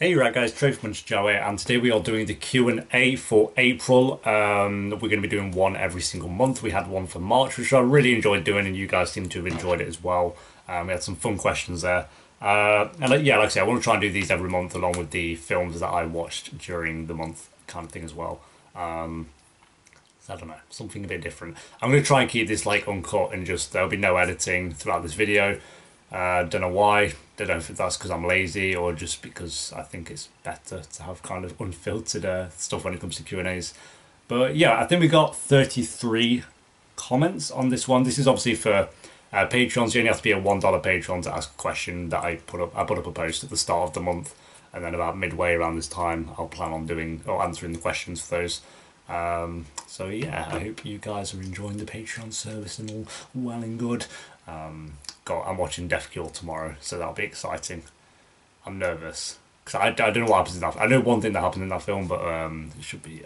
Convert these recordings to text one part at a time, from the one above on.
Hey right guys, Trophyman's Joe here, and today we are doing the Q&A for April. We're going to be doing one every single month. We had one for March, which I really enjoyed doing, and you guys seem to have enjoyed it as well. We had some fun questions there. Yeah, like I say, I want to try and do these every month along with the films that I watched during the month kind of thing as well. So I don't know, something a bit different. I'm going to try and keep this like uncut and just there'll be no editing throughout this video. Don't know why. Don't know if that's because I'm lazy or just because I think it's better to have kind of unfiltered stuff when it comes to Q&As. But yeah, I think we got 33 comments on this one. This is obviously for Patreons. You only have to be a $1 Patreon to ask a question that I put up. I put up a post at the start of the month, and then about midway around this time, I'll plan on doing or answering the questions for those. So yeah, I hope you guys are enjoying the Patreon service and all well and good. I'm watching Death Cure tomorrow, so that'll be exciting. I'm nervous because I don't know what happens in that. I know one thing that happens in that film, but it should be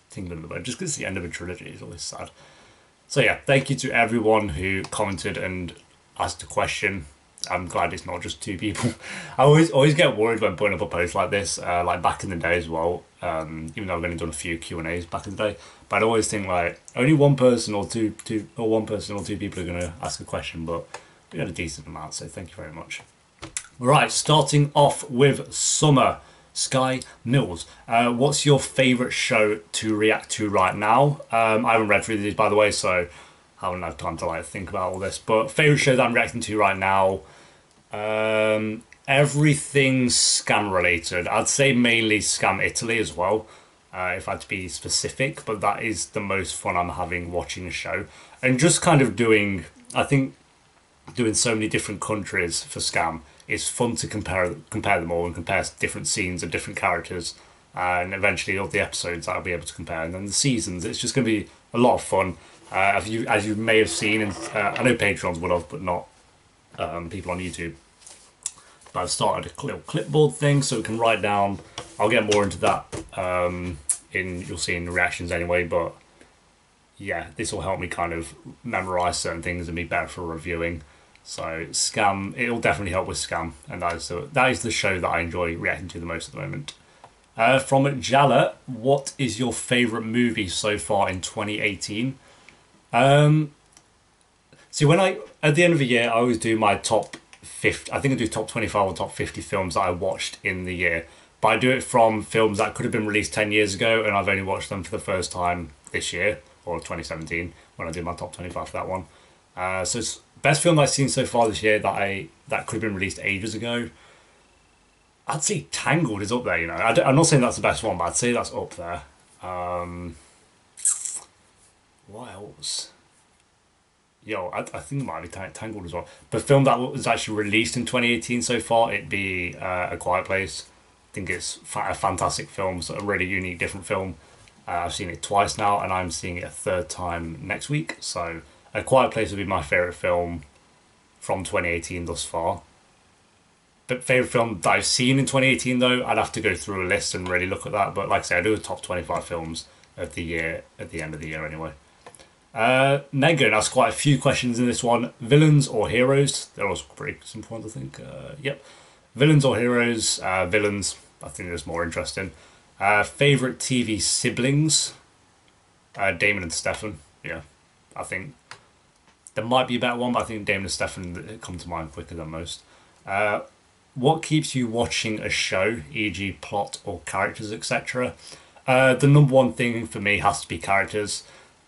tingling in the bone just because it's the end of a trilogy. It's always sad. So yeah, thank you to everyone who commented and asked a question. I'm glad it's not just two people. I always get worried when putting up a post like this, like back in the day as well. Even though I've only done a few Q&As back in the day, but I'd always think like only one person or two people are going to ask a question, but we had a decent amount, so thank you very much. Right, starting off with Summer Sky Mills. What's your favourite show to react to right now? I haven't read through these, by the way, so I haven't had time to like think about all this. But favourite show that I'm reacting to right now, everything scam related. I'd say mainly Scam Italy as well, if I had to be specific. But that is the most fun I'm having watching a show, and just kind of doing. I think doing so many different countries for Scam, it's fun to compare them all and compare different scenes and different characters, and eventually all the episodes I'll be able to compare, and then the seasons. It's just going to be a lot of fun. As you may have seen, and I know Patrons would have, but not people on YouTube. But I've started a little clipboard thing so we can write down. I'll get more into that you'll see in the reactions anyway, but yeah, this will help me kind of memorize certain things and be better for reviewing. So Scam, it'll definitely help with Scam, and that is the show that I enjoy reacting to the most at the moment. From Jala, what is your favourite movie so far in 2018? See, at the end of the year, I always do my top 50. I think I do top 25 or top 50 films that I watched in the year. But I do it from films that could have been released 10 years ago, and I've only watched them for the first time this year, or 2017, when I did my top 25 for that one. So it's best film I've seen so far this year that could have been released ages ago. I'd say Tangled is up there, you know. I'm not saying that's the best one, but I'd say that's up there. What else? I think it might be Tangled as well. The film that was actually released in 2018 so far, it'd be A Quiet Place. I think it's a fantastic film, so a really unique, different film. I've seen it twice now, and I'm seeing it a third time next week. So A Quiet Place would be my favourite film from 2018 thus far. But favourite film that I've seen in 2018 though, I'd have to go through a list and really look at that. But like I say, I do a top 25 films of the year at the end of the year anyway. Megan asked quite a few questions in this one. Villains or heroes? They're also pretty simple ones, I think. Yep. Villains or heroes? Villains. I think that's more interesting. Favourite TV siblings? Damon and Stefan. Yeah. I think there might be a better one, but I think Damon and Stefan come to mind quicker than most. What keeps you watching a show, e.g. plot or characters, etc.? The number one thing for me has to be characters.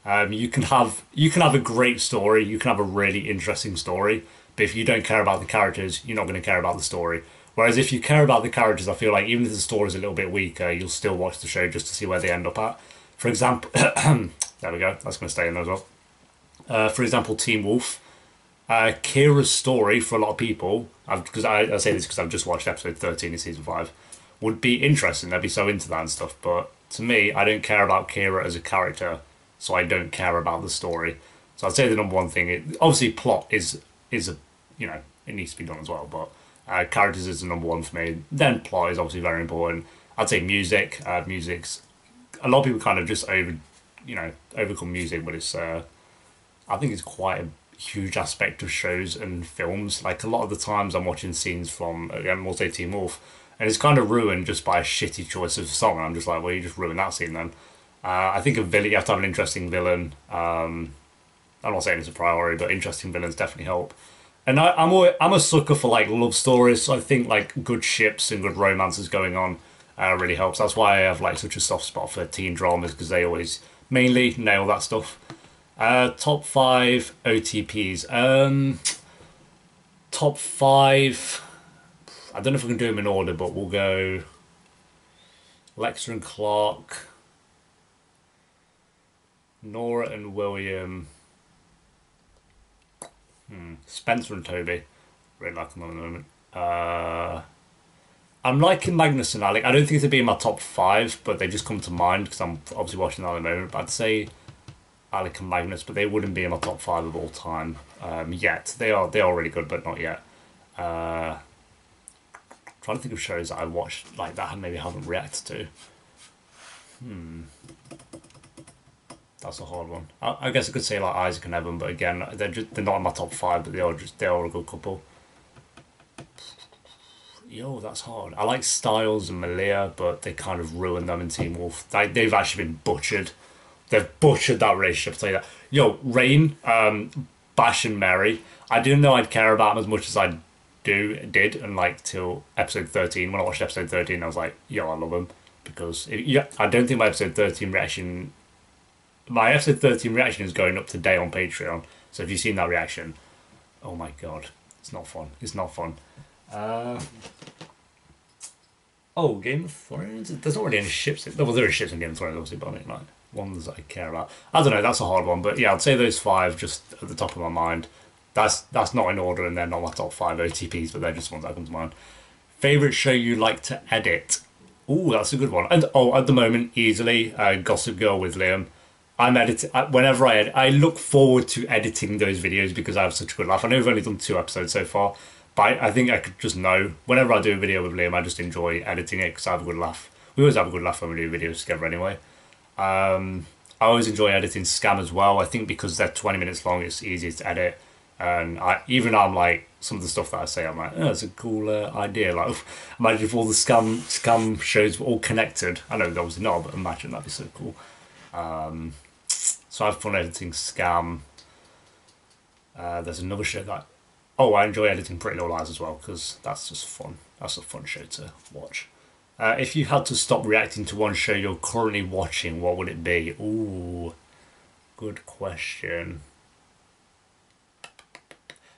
You can have a great story, you can have a really interesting story, but if you don't care about the characters, you're not going to care about the story. Whereas if you care about the characters, I feel like even if the story is a little bit weaker, you'll still watch the show just to see where they end up at. For example, there we go, that's going to stay in there as well. For example, Teen Wolf. Kira's story, for a lot of people, because I say this because I've just watched episode 13 in season 5, would be interesting, they'd be so into that and stuff, but to me, I don't care about Kira as a character, so I don't care about the story. So I'd say the number one thing, obviously plot is a, you know, it needs to be done as well, but characters is the number one for me. Then plot is obviously very important. I'd say music. Music's, a lot of people kind of just overcome music, but it's I think it's quite a huge aspect of shows and films. Like a lot of the times I'm watching scenes from, again, we'll say Teen Wolf, and it's kind of ruined just by a shitty choice of song. And I'm just like, well, you just ruined that scene then. I think a villain, you have to have an interesting villain. I'm not saying it's a priority, but interesting villains definitely help. And I'm a sucker for like love stories. So I think like good ships and good romances going on really helps. That's why I have like such a soft spot for teen dramas because they always mainly nail that stuff. Top five OTPs. Top five. I don't know if we can do them in order, but we'll go Lexa and Clark, Nora and William, Spencer and Toby. Really like them at the moment. I'm liking Magnus and Alec. I don't think they'd be in my top five, but they just come to mind because I'm obviously watching that at the moment. But I'd say Alec and Magnus, but they wouldn't be in my top five of all time yet. They are really good, but not yet. Trying to think of shows that I watched like that and maybe haven't reacted to. That's a hard one. I guess I could say like Isaac and Evan, but again, they're not in my top five, but they are a good couple. Yo, that's hard. I like Styles and Malia, but they kind of ruined them in Team Wolf. They've actually been butchered. They've butchered that relationship. I'll tell you that. Yo, Rain, Bash and Mary. I didn't know I'd care about them as much as I did, and like till episode 13. When I watched episode 13, I was like, yo, I love them because I don't think my episode 13 reaction. My episode 13 reaction is going up today on Patreon. So if you've seen that reaction, oh my god, it's not fun. It's not fun. Game of Thrones. There's not really any ships. Well, there are ships in Game of Thrones, obviously, but I mean, like ones I care about. I don't know. That's a hard one, but yeah, I'd say those five just at the top of my mind. That's not in order, and they're not my top five OTPs, but they're just ones that come to mind. Favorite show you like to edit? Ooh, that's a good one. And at the moment, easily, Gossip Girl with Liam. I'm editing whenever I edit. I look forward to editing those videos because I have such a good laugh. I know we've only done 2 episodes so far, but I think I could just know whenever I do a video with Liam, I just enjoy editing it because I have a good laugh. We always have a good laugh when we do videos together anyway. I always enjoy editing Scam as well. I think because they're 20 minutes long, it's easier to edit. And I'm like, some of the stuff that I say, I'm like, oh, it's a cool idea. Like, imagine if all the scam shows were all connected. I know obviously not, but imagine that'd be so cool. So I have fun editing Scam. There's another show that I enjoy editing Pretty Little Lies as well because that's just fun. That's a fun show to watch. If you had to stop reacting to one show you're currently watching, what would it be? Ooh, good question.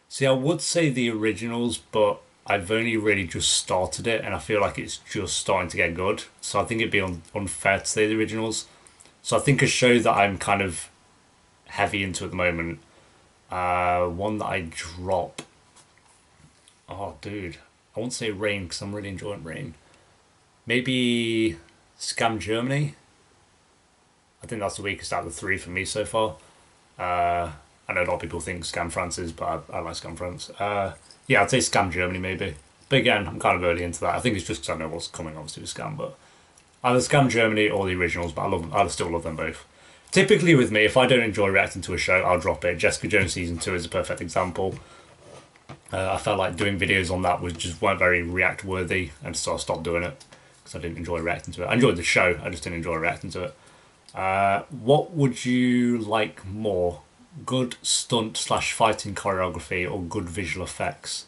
See, I would say the originals, but I've only really just started it and I feel like it's just starting to get good. So I think it'd be unfair to say the originals. So I think a show that I'm kind of heavy into at the moment, one that I drop. Oh, dude, I won't say Rain because I'm really enjoying Rain. Maybe Scam Germany. I think that's the weakest out of the 3 for me so far. I know a lot of people think Scam France is, but I like Scam France. Yeah, I'd say Scam Germany maybe. But again, I'm kind of early into that. I think it's just because I know what's coming, obviously, with Scam, but either Scam Germany or the originals, but I still love them both. Typically with me, if I don't enjoy reacting to a show, I'll drop it. Jessica Jones Season 2 is a perfect example. I felt like doing videos on that weren't very react worthy, and so I stopped doing it because I didn't enjoy reacting to it. I enjoyed the show, I just didn't enjoy reacting to it. What would you like more? Good stunt/fighting choreography or good visual effects?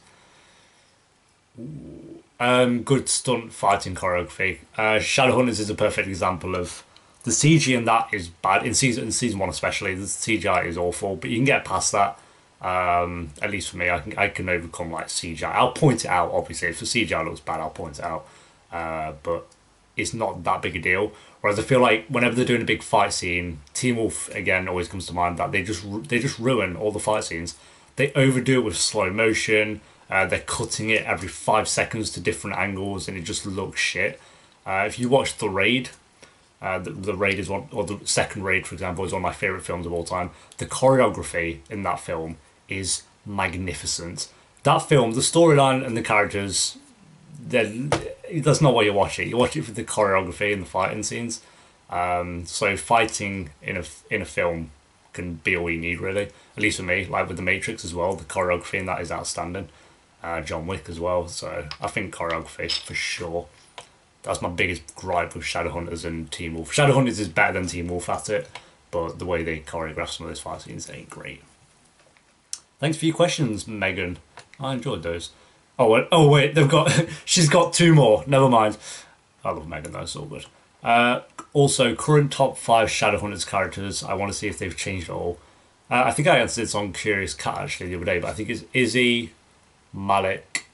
Good stunt fighting choreography. Shadowhunters is a perfect example of the CG, and that is bad in season 1 especially. The CGI is awful, but you can get past that. At least for me, I can overcome like CGI. I'll point it out. Obviously, if the CGI looks bad, I'll point it out. But it's not that big a deal. Whereas I feel like whenever they're doing a big fight scene, Team Wolf again always comes to mind that they just ruin all the fight scenes. They overdo it with slow motion. They're cutting it every 5 seconds to different angles, and it just looks shit. If you watch The Raid, the Raid is one, or the second Raid, for example, is one of my favorite films of all time. The choreography in that film is magnificent. That film, the storyline and the characters, that's not what you're watching. You watch it for the choreography and the fighting scenes. So fighting in a film can be all you need, really. At least for me, like with The Matrix as well, the choreography in that is outstanding. John Wick as well. So I think choreography for sure. That's my biggest gripe with Shadowhunters and Teen Wolf. Shadowhunters is better than Teen Wolf at it, but the way they choreograph some of those fight scenes ain't great. Thanks for your questions, Megan. I enjoyed those. Oh wait, they've got. She's got two more. Never mind. I love Megan though. It's all good. Also, current top 5 Shadowhunters characters. I want to see if they've changed at all. I think I answered this on Curious Cat actually the other day, but I think it's Izzy, Malik,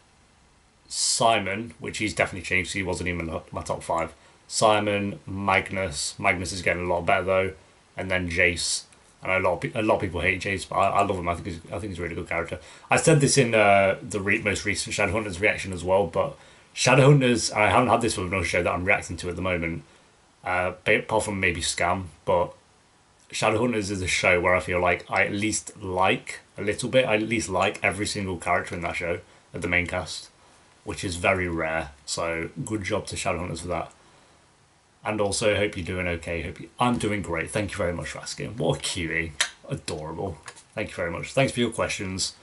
Simon, which he's definitely changed. So he wasn't even in my top 5. Simon, Magnus. Magnus is getting a lot better though, and then Jace. And a lot of people hate Jace, but I love him. I think he's a really good character. I said this in the most recent Shadowhunters reaction as well, but Shadowhunters, and I haven't had this with another show that I'm reacting to at the moment, apart from maybe Scam, but Shadowhunters is a show where I feel like I at least like a little bit. I at least like every single character in that show of the main cast, which is very rare. So good job to Shadowhunters for that. And also, hope you're doing okay. I'm doing great. Thank you very much for asking. What a cutie. Adorable. Thank you very much. Thanks for your questions.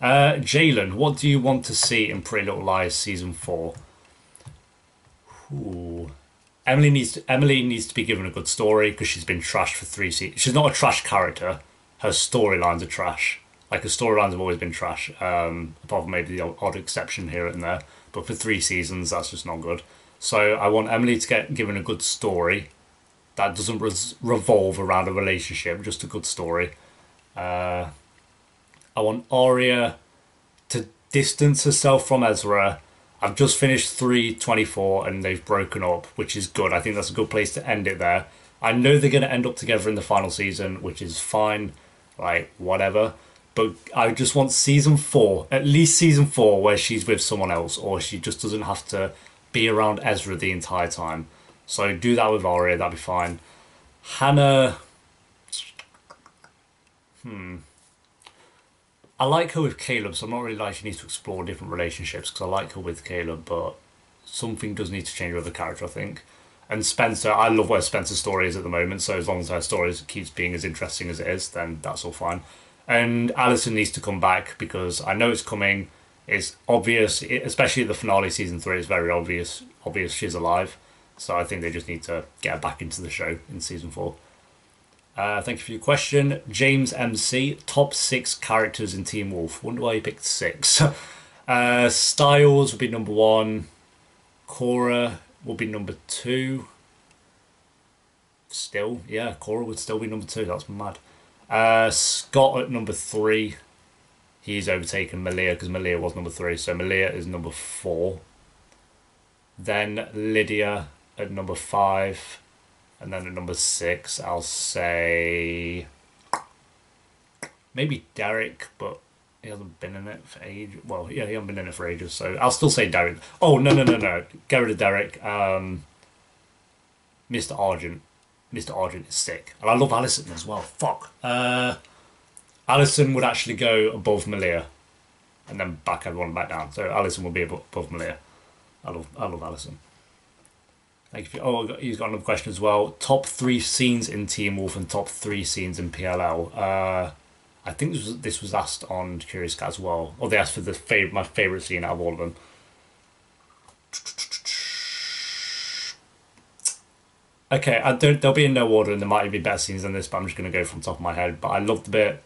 Jalen, what do you want to see in Pretty Little Lies Season 4? Ooh. Emily needs to be given a good story because she's been trashed for 3 seasons. She's not a trash character. Her storylines are trash. Like, her storylines have always been trash, apart from maybe the odd exception here and there. But for 3 seasons, that's just not good. So I want Emily to get given a good story that doesn't revolve around a relationship, just a good story. I want Arya to distance herself from Ezra. I've just finished 324 and they've broken up, which is good. I think that's a good place to end it there. I know they're going to end up together in the final season, which is fine, like, whatever. But I just want season 4, at least season 4, where she's with someone else, or she just doesn't have to be around Ezra the entire time. So do that with Arya, that'd be fine. Hannah... I like her with Caleb, so I'm not really like she needs to explore different relationships, because I like her with Caleb, but something does need to change with the character, I think. And Spencer, I love where Spencer's story is at the moment, so as long as her story keeps being as interesting as it is, then that's all fine. And Alison needs to come back, because I know it's coming. It's obvious, especially at the finale season 3, it's very obvious she's alive. So I think they just need to get her back into the show in season 4. Thank you for your question. James MC, top 6 characters in Teen Wolf. Wonder why you picked 6. Styles would be number 1. Cora would be number 2. Still, yeah, Cora would still be number 2. That's mad. Scott at number 3. He's overtaken Malia because Malia was number 3. So Malia is number 4. Then Lydia at number 5. And then at number 6, I'll say maybe Derek, but he hasn't been in it for ages. Well, yeah, he hasn't been in it for ages, so I'll still say Derek. Oh, no. Get rid of Derek. Mr. Argent. Mr. Argent is sick. And I love Alison as well. Fuck. Alison would actually go above Malia and then back everyone back down. So Alison will be above Malia. I love Alison. Thank you. He's got another question as well. Top 3 scenes in Teen Wolf and top 3 scenes in PLL. I think this was asked on Curious Cat as well. Or they asked for my favourite scene out of all of them. Okay, they'll be in no order and there might be better scenes than this, but I'm just going to go from the top of my head. But I love the bit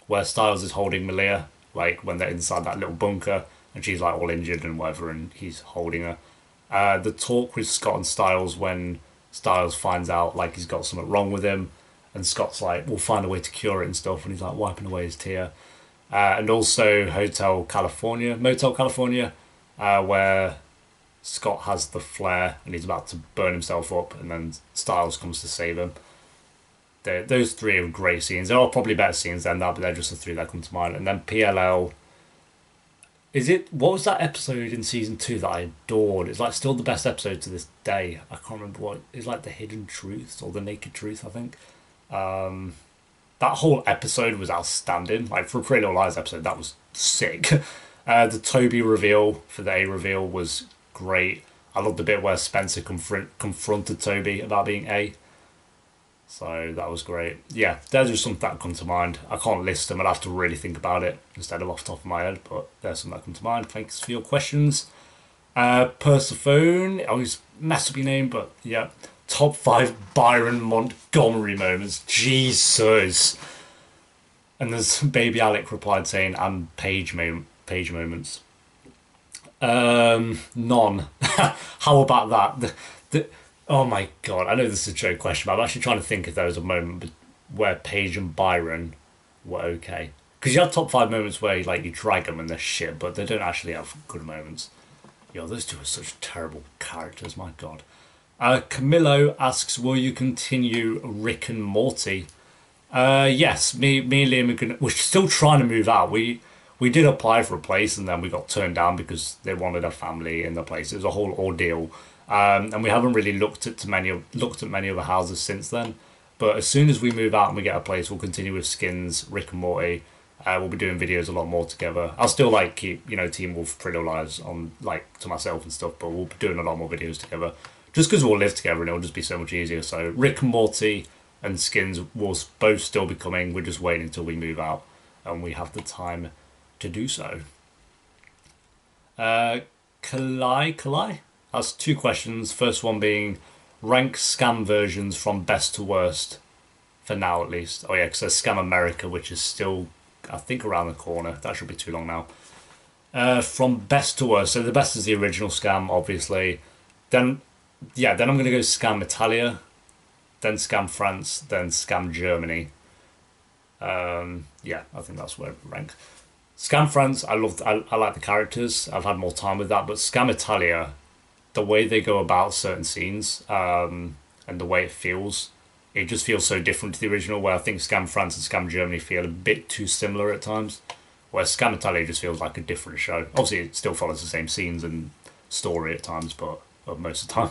where Styles is holding Malia, like when they're inside that little bunker and she's like all injured and whatever and he's holding her. The talk with Scott and Styles when Styles finds out like he's got something wrong with him and Scott's like, we'll find a way to cure it and stuff, and he's like wiping away his tear. And also Motel California, where Scott has the flare and he's about to burn himself up and then Styles comes to save him. Those 3 are great scenes. There are probably better scenes than that, but they're just the 3 that come to mind. And then PLL... what was that episode in season 2 that I adored? It's like still the best episode to this day. I can't remember what. It's like The Hidden Truth or The Naked Truth, I think. That whole episode was outstanding. Like for a Pretty Little Lies episode, that was sick. The Toby reveal for the A reveal was great. I loved the bit where Spencer confronted Toby about being A. So that was great. Yeah, there's just some that come to mind. I can't list them. I'll have to really think about it instead of off the top of my head. But there's some that come to mind. Thanks for your questions. Persephone. I always mess up your name, but yeah. Top 5 Byron Montgomery moments. Jesus. And there's Baby Alec replied saying, and page moments. None. How about that? Oh my god, I know this is a joke question, but I'm actually trying to think if there was a moment where Paige and Byron were okay. Because you have top 5 moments where like you drag them and they're shit, but they don't actually have good moments. Yo, those two are such terrible characters, my god. Camillo asks, will you continue Rick and Morty? Yes, me and Liam we're still trying to move out. We did apply for a place and then we got turned down because they wanted a family in the place. It was a whole ordeal. And we haven't really looked at many other houses since then. But as soon as we move out and we get a place, we'll continue with Skins, Rick and Morty. We'll be doing videos a lot more together. I'll still like keep Team Wolf Pretty Lives on like to myself and stuff, but we'll be doing a lot more videos together. Just because we'll live together and it'll just be so much easier. So Rick and Morty and Skins will both still be coming. We're just waiting until we move out and we have the time to do so. Kalai? That's 2 questions. First one being rank scam versions from best to worst for now at least. Oh yeah, because there's Scam America, which is still I think around the corner. That should be too long now. From best to worst. So the best is the original Scam, obviously. Then I'm going to go Scam Italia, then Scam France, then Scam Germany. Yeah, I think that's where it ranks. Scam France, I like the characters. I've had more time with that, but Scam Italia, the way they go about certain scenes, and the way it just feels so different to the original. Where I think Scam France and Scam Germany feel a bit too similar at times, where Scam Italia just feels like a different show. Obviously, it still follows the same scenes and story at times, but most of the time.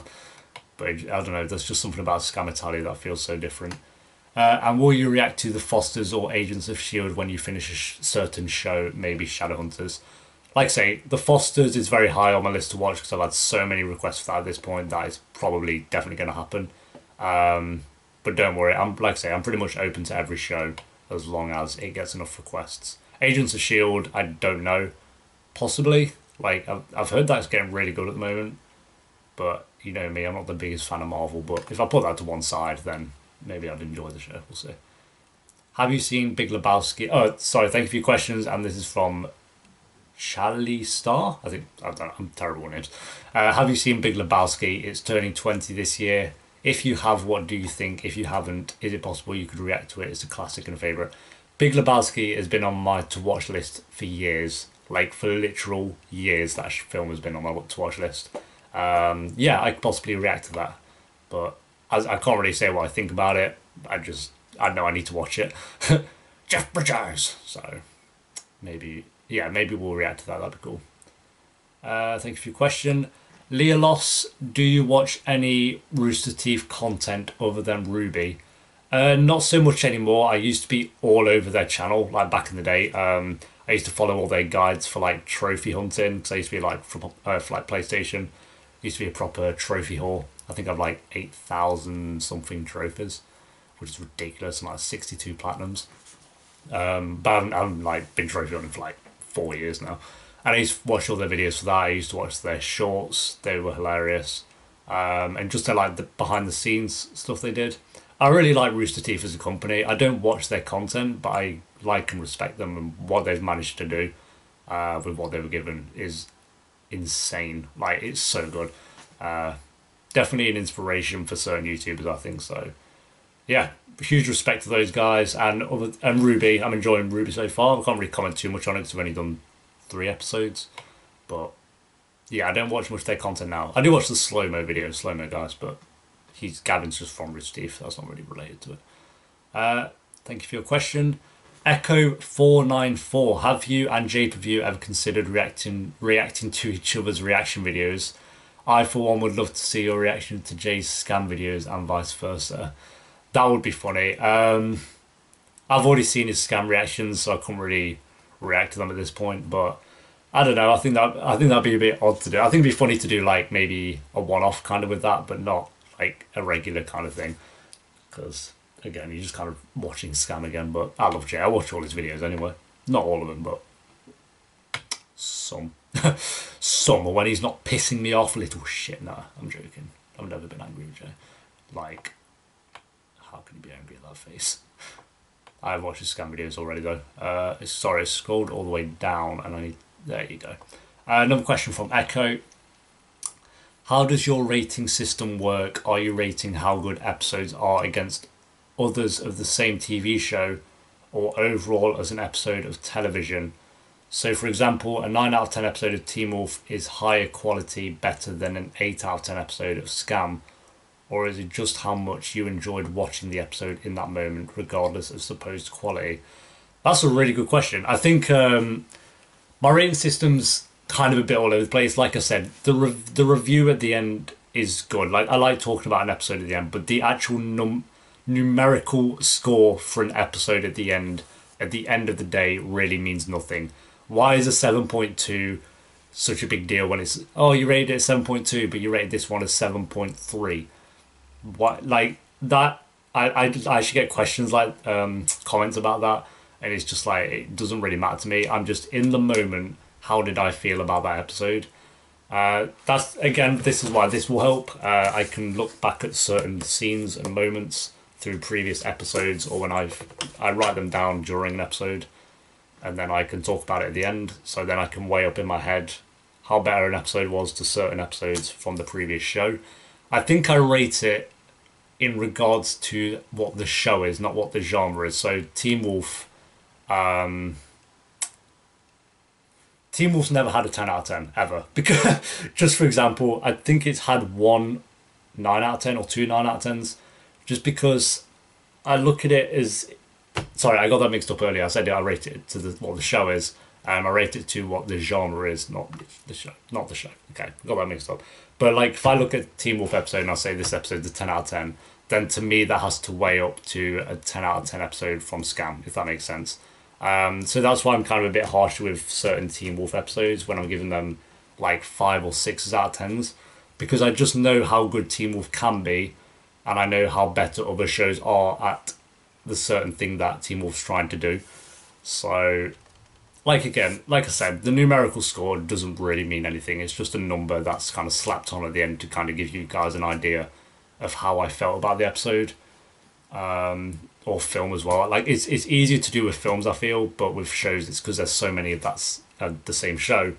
But I don't know. There's just something about Scam Italia that feels so different. And will you react to the Fosters or Agents of S.H.I.E.L.D. when you finish a certain show, maybe Shadowhunters? Like I say, the Fosters is very high on my list to watch because I've had so many requests for that at this point that is probably definitely going to happen. But don't worry, I'm pretty much open to every show as long as it gets enough requests. Agents of S.H.I.E.L.D., I don't know. Possibly. Like, I've heard that it's getting really good at the moment. But, you know me, I'm not the biggest fan of Marvel. But if I put that to one side, then maybe I'd enjoy the show. We'll see. Have you seen Big Lebowski? Oh, sorry, thank you for your questions. And this is from Charlie Star. I'm terrible with names. Have you seen Big Lebowski? It's turning 20 this year. If you have, what do you think? If you haven't, is it possible you could react to it? It's a classic and a favourite. Big Lebowski has been on my to-watch list for years. Like, for literal years, that film has been on my to-watch list. Yeah, I could possibly react to that. But I can't really say what I think about it. I know I need to watch it. Jeff Bridges! So, maybe we'll react to that. That'd be cool. Thank you for your question. Leolos, do you watch any Rooster Teeth content other than Ruby? Not so much anymore. I used to be all over their channel, like back in the day. I used to follow all their guides for like trophy hunting, because I used to be like for like PlayStation. Used to be a proper trophy haul. I think I've like 8,000 something trophies, which is ridiculous. I'm like 62 platinums. But I haven't like been trophy hunting for like 4 years now. And I used to watch all their videos for that. I used to watch their shorts. They were hilarious. And just like the behind the scenes stuff they did. I really like Rooster Teeth as a company. I don't watch their content, but I like and respect them, and what they've managed to do with what they were given is insane. Like, it's so good. Definitely an inspiration for certain YouTubers, I think. So yeah, huge respect to those guys. And Ruby, I'm enjoying Ruby so far. I can't really comment too much on it because I've only done 3 episodes, but yeah, I don't watch much of their content now. I do watch the slow-mo videos, slow-mo guys, but Gavin's just from Rooster Teeth. That's not really related to it. Thank you for your question. Echo494, have you and J-Paview ever considered reacting to each other's reaction videos? I, for one, would love to see your reaction to Jay's scam videos and vice versa. That would be funny. I've already seen his scam reactions, so I couldn't really react to them at this point, but I don't know. I think that'd be a bit odd to do. I think it'd be funny to do like maybe a one-off kind of with that, but not like a regular kind of thing, because again, you're just kind of watching Scam again. But I love Jay. I watch all his videos anyway. Not all of them, but some. Some. When he's not pissing me off, little shit. Nah, I'm joking. I've never been angry with Jay. Like, how can you be angry at that face? I've watched his Scam videos already though. Sorry, I scrolled all the way down and I need. There you go. Another question from Echo. How does your rating system work? Are you rating how good episodes are against others of the same TV show or overall as an episode of television? So, for example, a 9 out of 10 episode of Teen Wolf is higher quality, better than an 8 out of 10 episode of Scam? Or is it just how much you enjoyed watching the episode in that moment, regardless of supposed quality? That's a really good question. I think my rating system's kind of a bit all over the place. Like I said, the review at the end is good. Like, I like talking about an episode at the end, but the actual numerical score for an episode at the end of the day really means nothing. Why is a 7.2 such a big deal when it's, oh, you rated it at 7.2, but you rated this one as 7.3? What, like that? I should get questions like comments about that, and it's just like, it doesn't really matter to me. I'm just in the moment. How did I feel about that episode? That's, again, this is why this will help. I can look back at certain scenes and moments through previous episodes, or when I write them down during an episode, and then I can talk about it at the end. So then I can weigh up in my head how better an episode was to certain episodes from the previous show. I think I rate it in regards to what the show is, not what the genre is. So Teen Wolf, Teen Wolf's never had a 10 out of 10, ever. Because, just for example, I think it's had one 9 out of 10 or two 9 out of 10s. Just because I look at it as... Sorry, I got that mixed up earlier. I said I rate it to what the show is. I rate it to what the genre is, not the show. Not the show. Okay, got that mixed up. But like, if I look at Teen Wolf episode and I say this episode is a 10 out of 10, then to me that has to weigh up to a 10 out of 10 episode from Scam, if that makes sense. So that's why I'm kind of a bit harsh with certain Teen Wolf episodes when I'm giving them like 5 or 6 out of 10s, because I just know how good Teen Wolf can be, and I know how better other shows are at the certain thing that Teen Wolf's trying to do. So, like I said, the numerical score doesn't really mean anything. It's just a number that's kind of slapped on at the end to kind of give you guys an idea of how I felt about the episode. Or film as well. Like, it's easier to do with films, I feel, but with shows, it's because there's so many of that's the same show.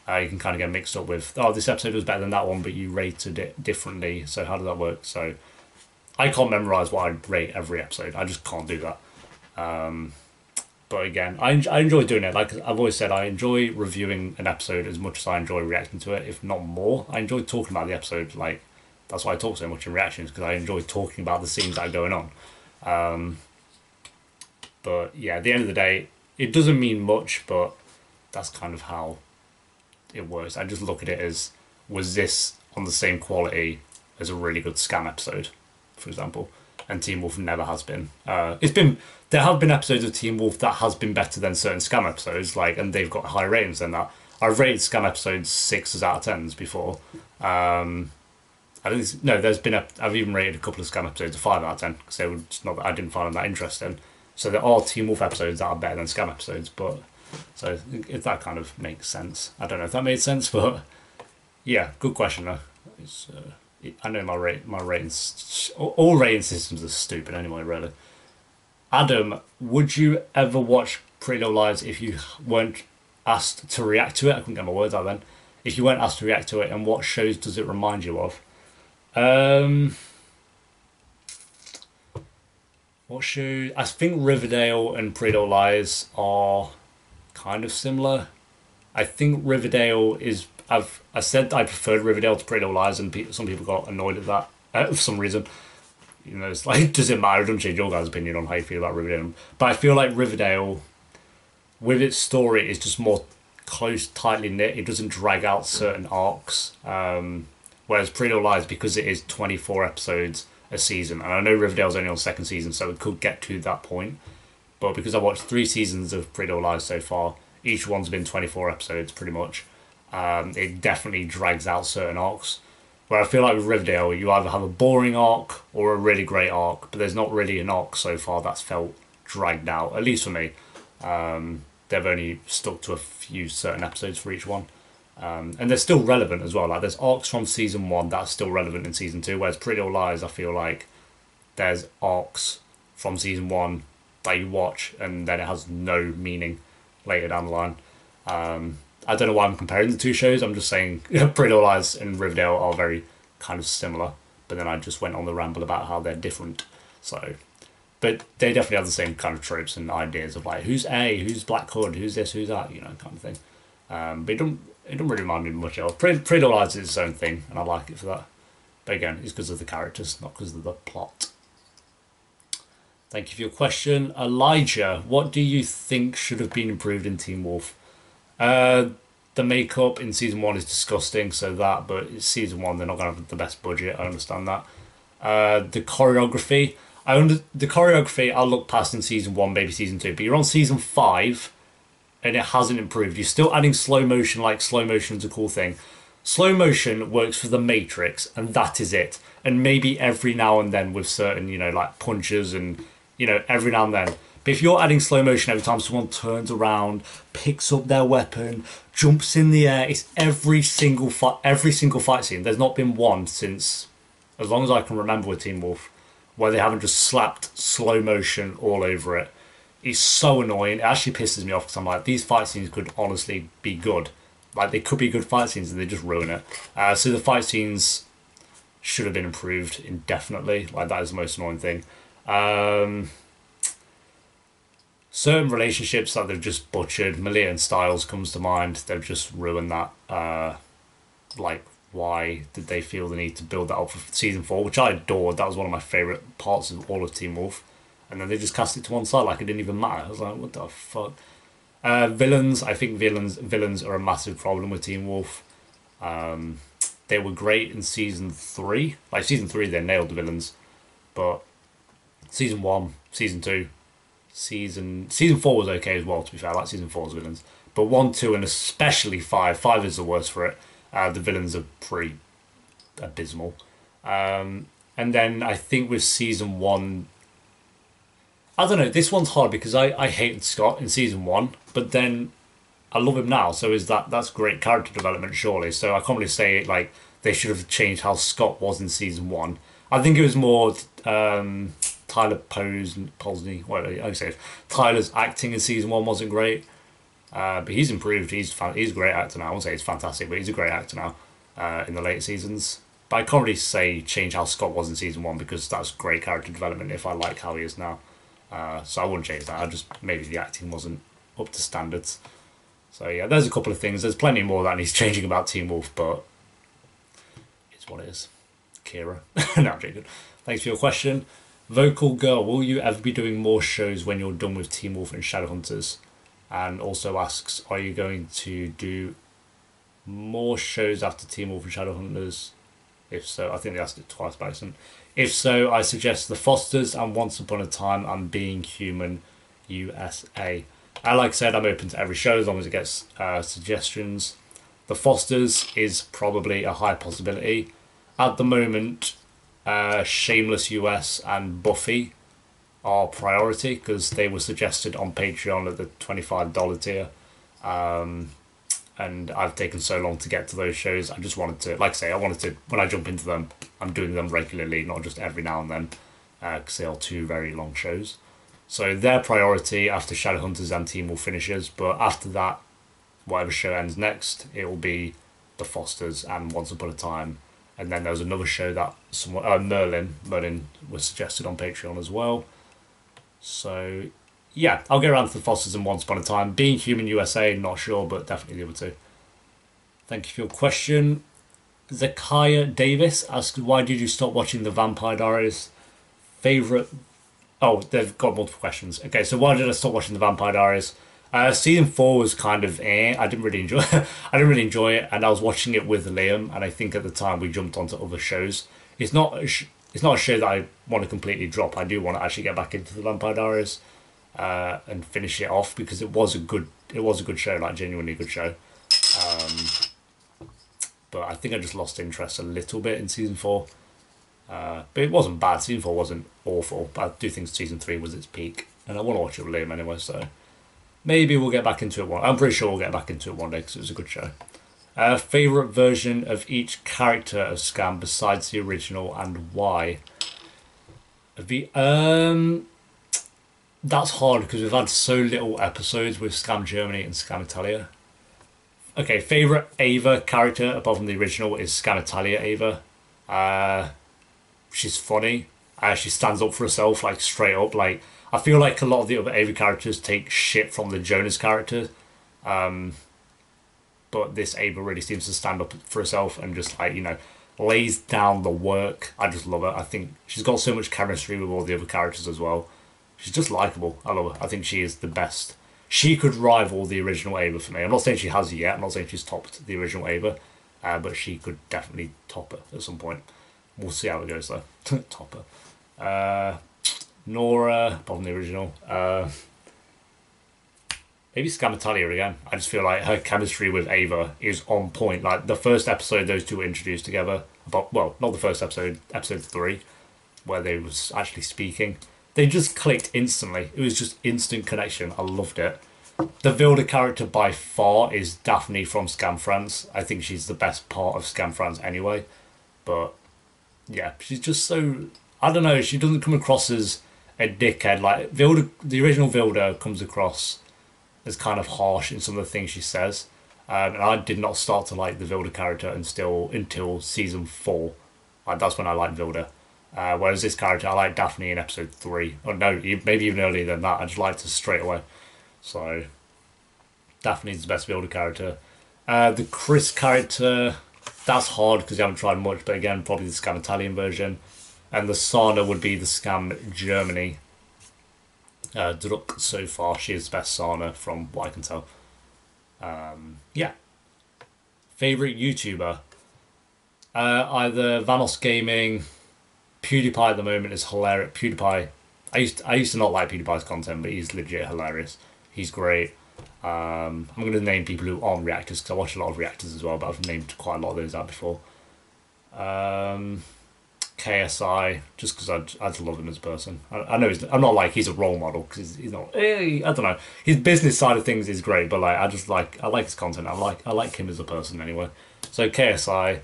You can kind of get mixed up with, oh, this episode was better than that one, but you rated it differently. So how does that work? So I can't memorize what I rate every episode. I just can't do that. But again, I enjoy doing it. Like I've always said, I enjoy reviewing an episode as much as I enjoy reacting to it, if not more. I enjoy talking about the episode. Like, that's why I talk so much in reactions, because I enjoy talking about the scenes that are going on. But yeah, at the end of the day, it doesn't mean much, but that's kind of how it works. I just look at it as, was this on the same quality as a really good Scam episode, for example? And Teen Wolf never has been. There have been episodes of Teen Wolf that has been better than certain Scam episodes, like, and they've got high ratings than that. I've rated Scam episodes 6 out of 10s before. I've even rated a couple of Scam episodes a 5 out of 10 because they were just not. I didn't find them that interesting. So there are Teen Wolf episodes that are better than Scam episodes, but so if that kind of makes sense. I don't know if that made sense, but yeah, good question though. I know my ratings, all rating systems are stupid anyway, really. Adam, would you ever watch Pretty Little Lies if you weren't asked to react to it? I couldn't get my words out then. If you weren't asked to react to it, and what shows does it remind you of? What show? I think Riverdale and Pretty Little Lies are kind of similar. I think Riverdale is. I said I preferred Riverdale to Pretty Little Lies, and some people got annoyed at that for some reason. You know, it's like, does it matter? It doesn't change your guys' opinion on how you feel about Riverdale. But I feel like Riverdale, with its story, is just more close, tightly knit. It doesn't drag out certain arcs. Whereas Pretty Little Lies, because it is 24 episodes a season, and I know Riverdale's only on second season, so it could get to that point. But because I watched 3 seasons of Pretty Little Lies so far, each one's been 24 episodes pretty much. It definitely drags out certain arcs. Where I feel like with Riverdale, you either have a boring arc or a really great arc, but there's not really an arc so far that's felt dragged out, at least for me. They've only stuck to a few certain episodes for each one. And they're still relevant as well. Like there's arcs from season 1 that's still relevant in season 2, whereas Pretty Little Lies, I feel like there's arcs from season 1 that you watch and then it has no meaning later down the line. I don't know why I'm comparing the two shows. I'm just saying Pretty Little Lies and Riverdale are very kind of similar, but then I just went on the ramble about how they're different. So, but they definitely have the same kind of tropes and ideas of like who's A, who's Black Hood, who's this, who's that, kind of thing. But it don't really remind me much else. Pretty Little Lies is its own thing, and I like it for that. But again, it's because of the characters, not because of the plot. Thank you for your question. Elijah, what do you think should have been improved in Teen Wolf? The makeup in season 1 is disgusting, so that, but it's season 1, they're not going to have the best budget, I understand that. The choreography, the choreography I'll look past in season 1, maybe season 2, but you're on season 5, and it hasn't improved. You're still adding slow motion, like slow motion's a cool thing. Slow motion works for the Matrix, and that is it. And maybe every now and then with certain, like punches and, every now and then. But if you're adding slow motion every time someone turns around, picks up their weapon, jumps in the air, it's every single fight scene. There's not been one since, as long as I can remember with Teen Wolf, where they haven't just slapped slow motion all over it. It's so annoying. It actually pisses me off because I'm like, these fight scenes could honestly be good. Like, they could be good fight scenes and they just ruin it. So the fight scenes should have been improved indefinitely. Like, that is the most annoying thing. Certain relationships that they've just butchered. Malia and Styles comes to mind. They've just ruined that. Like, why did they feel the need to build that up for season 4, which I adored. That was one of my favourite parts of all of Teen Wolf. And then they just cast it to one side like it didn't even matter. I was like, what the fuck? Villains, I think villains are a massive problem with Teen Wolf. They were great in season 3. Like, season 3, they nailed the villains. But season 1, season 2, season 4 was okay as well, to be fair. I like season 4's villains. But 1, 2, and especially 5. 5 is the worst for it. The villains are pretty abysmal. And then I think with season 1, I don't know, this one's hard because I hated Scott in season 1, but then I love him now, so that's great character development, surely. So I can't really say, like, they should have changed how Scott was in season 1. I think it was more Tyler Posney, whatever I say it. Tyler's acting in season 1 wasn't great, but he's improved. He's a great actor now. I won't say he's fantastic, but he's a great actor now in the late seasons. But I can't really say change how Scott was in season 1 because that's great character development if I like how he is now. So I wouldn't change that. Maybe the acting wasn't up to standards. So yeah, there's a couple of things. There's plenty more that he's changing about Teen Wolf, but it's what it is. Kira. No, I'm joking. Thanks for your question. Vocal Girl, will you ever be doing more shows when you're done with Teen Wolf and Shadowhunters? And also asks, are you going to do more shows after Teen Wolf and Shadowhunters? If so, I think they asked it twice by accident. If so, I suggest The Fosters and Once Upon a Time and Being Human USA. Like I said, I'm open to every show as long as it gets suggestions. The Fosters is probably a high possibility. At the moment, Shameless US and Buffy are priority because they were suggested on Patreon at the $25 tier. And I've taken so long to get to those shows. I just wanted to, like I say, when I jump into them, I'm doing them regularly, not just every now and then, because they are 2 very long shows. So their priority after Shadowhunters and Teen Wolf finishes, but after that, whatever show ends next, it will be The Fosters and Once Upon a Time. And then there was another show that Merlin was suggested on Patreon as well. So yeah, I'll get around to The Fosters and Once Upon a Time. Being Human USA, not sure, but definitely the other 2. Thank you for your question. Zakiah Davis asks, why did you stop watching The Vampire Diaries? Favourite... Oh, they've got multiple questions. Okay, so why did I stop watching The Vampire Diaries? Season 4 was kind of I didn't really enjoy it, and I was watching it with Liam, and I think at the time we jumped onto other shows. It's not a show that I want to completely drop. I do want to actually get back into The Vampire Diaries and finish it off because it was a good show, like genuinely good show. but I think I just lost interest a little bit in season 4. But it wasn't bad. Season 4 wasn't awful, but I do think season 3 was its peak, and I want to watch it with Liam anyway, so maybe we'll get back into it one. I'm pretty sure we'll get back into it one day because it was a good show. Favorite version of each character of Scam besides the original, and why? That's hard because we've had so little episodes with Scam Germany and Scam Italia. Okay, favorite Ava character apart from the original is Scam Italia Ava. She's funny. She stands up for herself, like straight up. Like, I feel like a lot of the other Ava characters take shit from the Jonas character, but this Ava really seems to stand up for herself and just, like, you know, lays down the work. I just love her. I think she's got so much chemistry with all the other characters as well. She's just likable. I love her. I think she is the best. She could rival the original Ava for me. I'm not saying she has yet. I'm not saying she's topped the original Ava, but she could definitely top her at some point. We'll see how it goes though. Top her. Nora, apart from the original. Maybe Scam Italia again. I just feel like her chemistry with Ava is on point. Like the first episode, those two were introduced together. Well, not the first episode, episode 3, where they was actually speaking. They just clicked instantly. It was just instant connection. I loved it. The Vilda character by far is Daphne from Scam France. I think she's the best part of Scam France anyway. But yeah, she's just so, I don't know, she doesn't come across as a dickhead. Like Vilda, the original Vilda comes across as kind of harsh in some of the things she says. And I did not start to like the Vilda character until season 4. Like, that's when I liked Vilda. Whereas this character, I like Daphne in episode 3. Or no, maybe even earlier than that. I just liked her straight away. So, Daphne's the best Vilda character. The Chris character, that's hard because you haven't tried much. But again, probably the Scam Italian version. And the Sana would be the Scam Germany. Druck so far, she is the best Sana from what I can tell. Yeah. Favourite YouTuber? Either Vanos Gaming... PewDiePie at the moment is hilarious. PewDiePie, I used to not like PewDiePie's content, but he's legit hilarious. He's great. I'm going to name people who aren't reactors because I watch a lot of reactors as well, but I've named quite a lot of those out before. KSI, just because I just love him as a person. I know I'm not like he's a role model because he's not. I don't know. His business side of things is great, but like I like his content. I like him as a person anyway. So KSI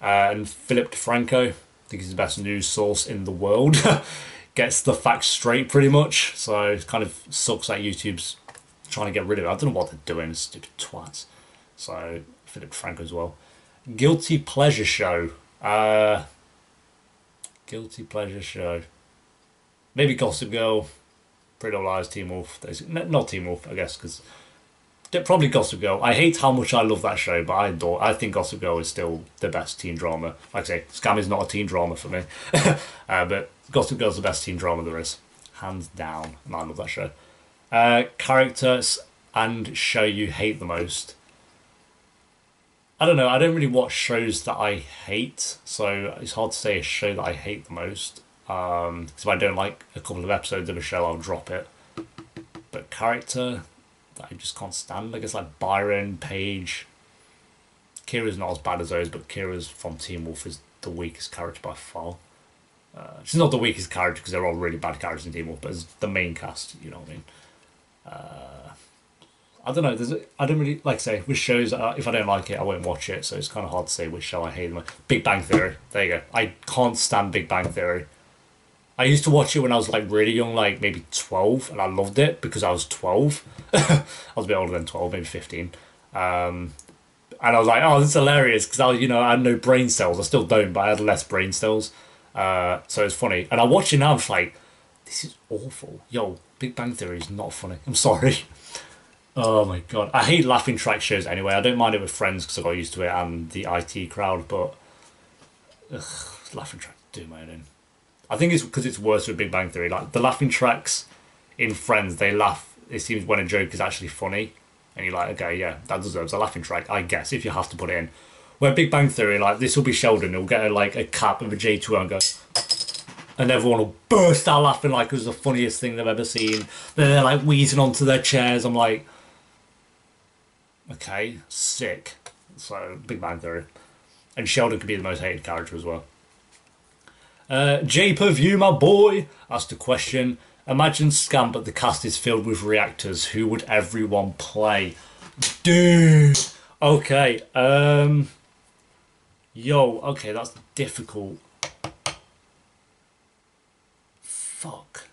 and Philip DeFranco. I think he's the best news source in the world. Gets the facts straight pretty much. So it kind of sucks that YouTube's trying to get rid of it. I don't know what they're doing, stupid twats. So Philip Franco as well. Guilty pleasure show. Guilty pleasure show. Maybe Gossip Girl. Pretty Little Lies, Teen Wolf. Not Teen Wolf, I guess, because probably Gossip Girl. I hate how much I love that show, but I think Gossip Girl is still the best teen drama. Like I say, Scam is not a teen drama for me. But Gossip Girl's the best teen drama there is. Hands down. And I love that show. Characters and show you hate the most. I don't know. I don't really watch shows that I hate. So it's hard to say a show that I hate the most. Because if I don't like a couple of episodes of a show, I'll drop it. But character... that I just can't stand. I guess like Byron, Paige. Kira's not as bad as those, but Kira's from Teen Wolf is the weakest character by far. She's not the weakest character because they're all really bad characters in Teen Wolf, but as the main cast, you know what I mean. I don't know. I don't really, like I say, with shows, if I don't like it, I won't watch it, so it's kind of hard to say which show I hate the most. Big Bang Theory. There you go. I can't stand Big Bang Theory. I used to watch it when I was like really young, like maybe 12, and I loved it because I was 12. I was a bit older than 12, maybe 15. And I was like, oh, this is hilarious because I had no brain cells. I still don't, but I had less brain cells. So it's funny. And I watch it now, I'm just like, this is awful. Yo, Big Bang Theory is not funny. I'm sorry. Oh my god. I hate laughing track shows anyway. I don't mind it with friends because I got used to it and the IT crowd, but laughing track do my own in. I think it's because it's worse with Big Bang Theory. Like the laughing tracks in Friends, they laugh. It seems when a joke is actually funny, and you're like, okay, yeah, that deserves a laughing track, I guess, if you have to put it in. Where Big Bang Theory, like this will be Sheldon, he'll get a cap of a J2 and go, and everyone will burst out laughing like it was the funniest thing they've ever seen. Then they're like wheezing onto their chairs. I'm like, okay, sick. So Big Bang Theory. And Sheldon could be the most hated character as well. J-Per-View, my boy, asked a question. Imagine Scam, but the cast is filled with reactors. Who would everyone play? Dude! Okay, yo, okay, that's difficult. Fuck.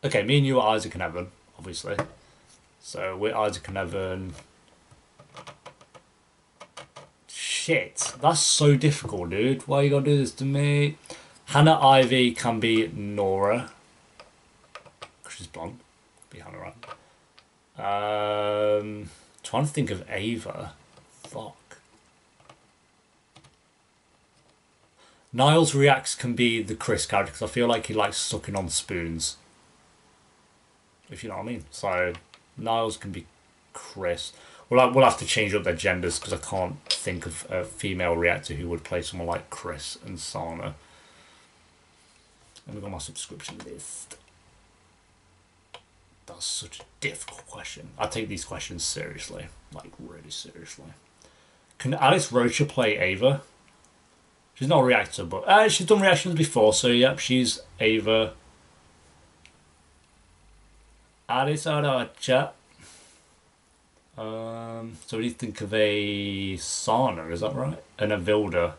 Okay, me and you are Isaac and Evan, obviously. So we're Isaac and Evan. Shit, that's so difficult, dude. Why you gotta do this to me? Hannah Ivy can be Nora. Because she's blonde. Be Hannah, right? Trying to think of Ava. Fuck. Niles Reacts can be the Chris character because I feel like he likes sucking on spoons. If you know what I mean. So, Niles can be Chris. We'll have to change up their genders because I can't think of a female reactor who would play someone like Chris and Sana. Let me go on my subscription list. That's such a difficult question. I take these questions seriously. Like, really seriously. Can Alice Rocha play Ava? She's not a reactor, but she's done reactions before, so yep, she's Ava. Alice Rocha. So what do you think of a Sana, is that right? And a Vilda.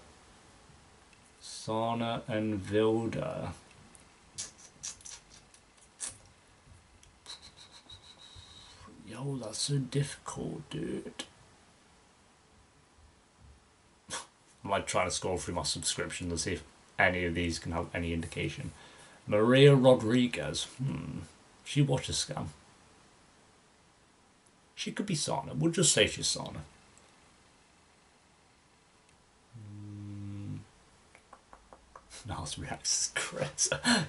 Sana and Vilda. Yo, that's so difficult, dude. I'm like trying to scroll through my subscription to see if any of these can have any indication. Maria Rodriguez. She watches Scam. She could be Sana. We'll just say she's Sana. Niles reacts Chris.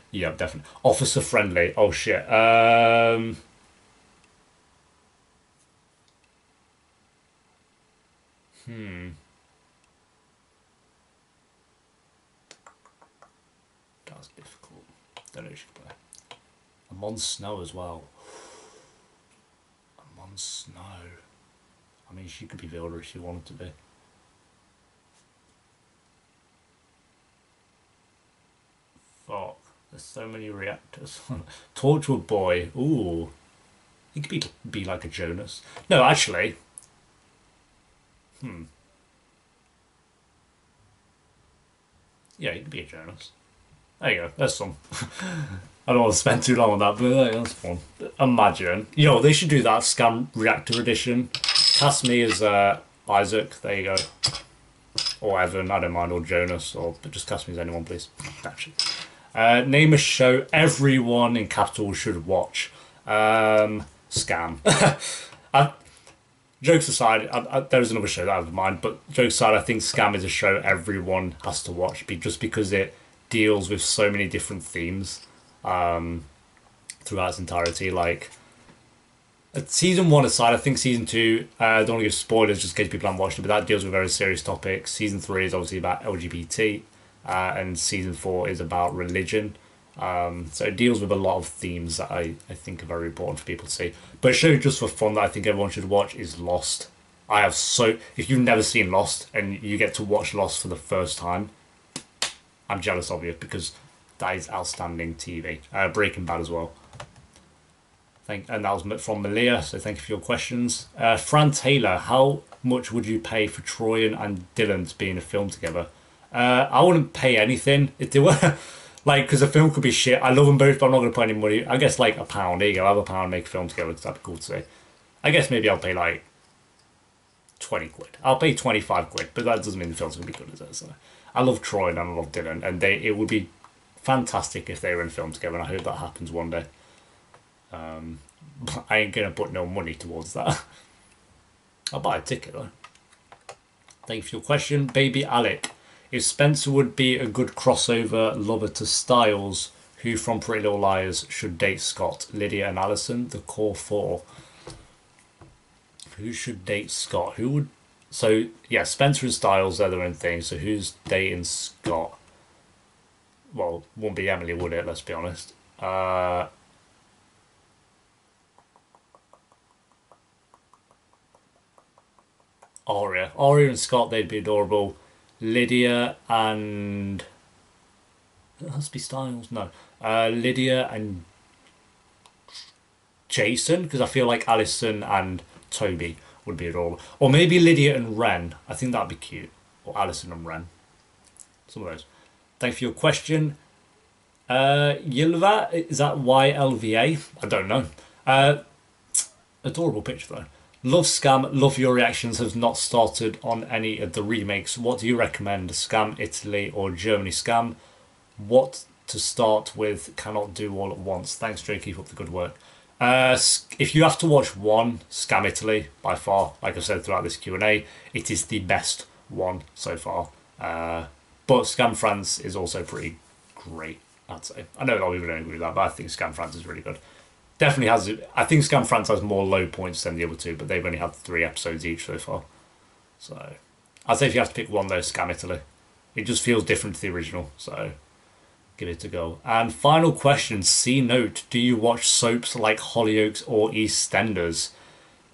Yeah, definitely. Officer friendly. Oh shit. That was difficult. Don't know who she could play. Amon Snow as well. Amon Snow. I mean, she could be Vilda if she wanted to be. Fuck. There's so many reactors. Torchwood Boy. Ooh. He could be like a Jonas. No, actually. Yeah, he could be a Jonas. There you go. There's some. I don't want to spend too long on that, but that's fun. Imagine. Yo, they should do that. Scam Reactor Edition. Cast me as Isaac. There you go. Or Evan. I don't mind. Or Jonas. Or just cast me as anyone, please. Actually. Name a show everyone in capital should watch. Scam. Jokes aside, there's another show that I have in mind, but jokes aside, I think Scam is a show everyone has to watch just because it deals with so many different themes throughout its entirety. Like, season 1 aside, I think season 2, I don't want to give spoilers just in case people haven't watched it, but that deals with very serious topics. Season 3 is obviously about LGBT, and season 4 is about religion. So it deals with a lot of themes that I think are very important for people to see. But a show just for fun that I think everyone should watch is Lost. If you've never seen Lost and you get to watch Lost for the first time, I'm jealous of you because that is outstanding TV. Breaking Bad as well. And that was from Malia, so thank you for your questions. Fran Taylor, how much would you pay for Troyan and Dylan to be in a film together? I wouldn't pay anything if they were... Like, because the film could be shit. I love them both, but I'm not going to put any money. I guess, like, £1. There you go. Have £1, make a film together, because that'd be cool to see. I guess maybe I'll pay, like, 20 quid. I'll pay 25 quid, but that doesn't mean the film's going to be good, is it? So, I love Troy and I love Dylan, and it would be fantastic if they were in film together, and I hope that happens one day. I ain't going to put no money towards that. I'll buy a ticket, though. Thank you for your question. Baby Alec. If Spencer would be a good crossover lover to Styles, who from Pretty Little Liars should date Scott? Lydia and Allison, the core 4. Who should date Scott? Who would... So, yeah, Spencer and Styles, they're their own thing. So who's dating Scott? Well, wouldn't be Emily, would it? Let's be honest. Aria and Scott, they'd be adorable. Lydia and it has to be Styles. No, Lydia and Jason, because I feel like Alison and Toby would be adorable, or maybe Lydia and Ren. I think that'd be cute, or Alison and Ren. Some of those. Thanks for your question. Ylva, is that YLVA? I don't know. Adorable picture though. Love Scam, love your reactions. Have not started on any of the remakes. What do you recommend? Scam Italy or Germany Scam? What to start with? Cannot do all at once. Thanks, Jay. Keep up the good work. If you have to watch one, Scam Italy by far. Like I said throughout this Q&A, it is the best one so far. But Scam France is also pretty great, I'd say. I know a lot of people don't agree with that, but I think Scam France is really good. Definitely has. I think Scam France has more low points than the other two, but they've only had 3 episodes each so far. So I'd say if you have to pick one, though, Scam Italy. It just feels different to the original, so give it a go. And final question, C note: do you watch soaps like Hollyoaks or EastEnders?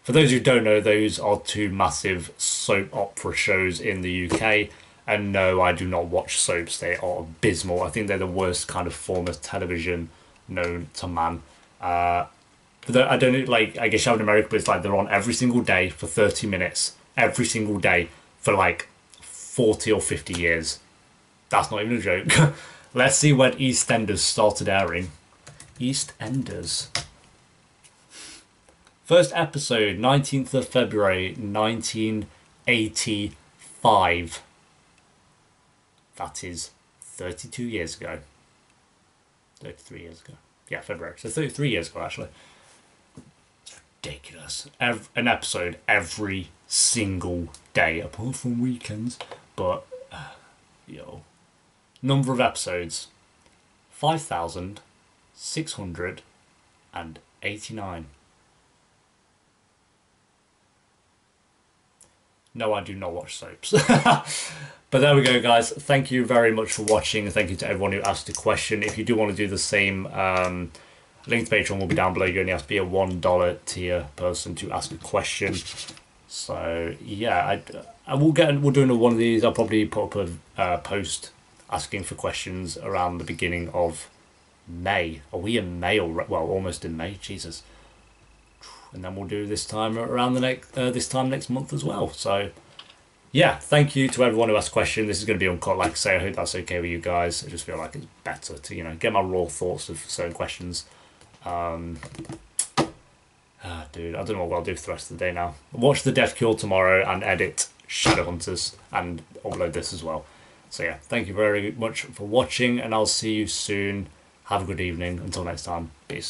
For those who don't know, those are 2 massive soap opera shows in the UK. And no, I do not watch soaps. They are abysmal. I think they're the worst kind of form of television known to man. I don't know, like, I guess you have in America, but it's like they're on every single day for 30 minutes, every single day for like 40 or 50 years. That's not even a joke. Let's see when EastEnders started airing. EastEnders. First episode, 19th of February, 1985. That is 32 years ago. 33 years ago. Yeah, February. So 33 years ago, actually. It's ridiculous. An episode every single day, apart from weekends. But, yo. Number of episodes 5,689. No, I do not watch soaps. But there we go, guys. Thank you very much for watching. Thank you to everyone who asked a question. If you do want to do the same, link to Patreon will be down below. You only have to be a $1 tier person to ask a question. So yeah, we'll do another one of these. I'll probably put up a post asking for questions around the beginning of May. Are we in May already? Well, almost in May. Jesus. And then we'll do this time around the next month as well. So yeah, thank you to everyone who asked questions. This is going to be uncut, like I say. I hope that's okay with you guys. I just feel like it's better to, get my raw thoughts of certain questions. Dude, I don't know what I'll do for the rest of the day now. Watch The Death Cure tomorrow and edit Shadowhunters and upload this as well. So yeah, thank you very much for watching, and I'll see you soon. Have a good evening. Until next time, peace.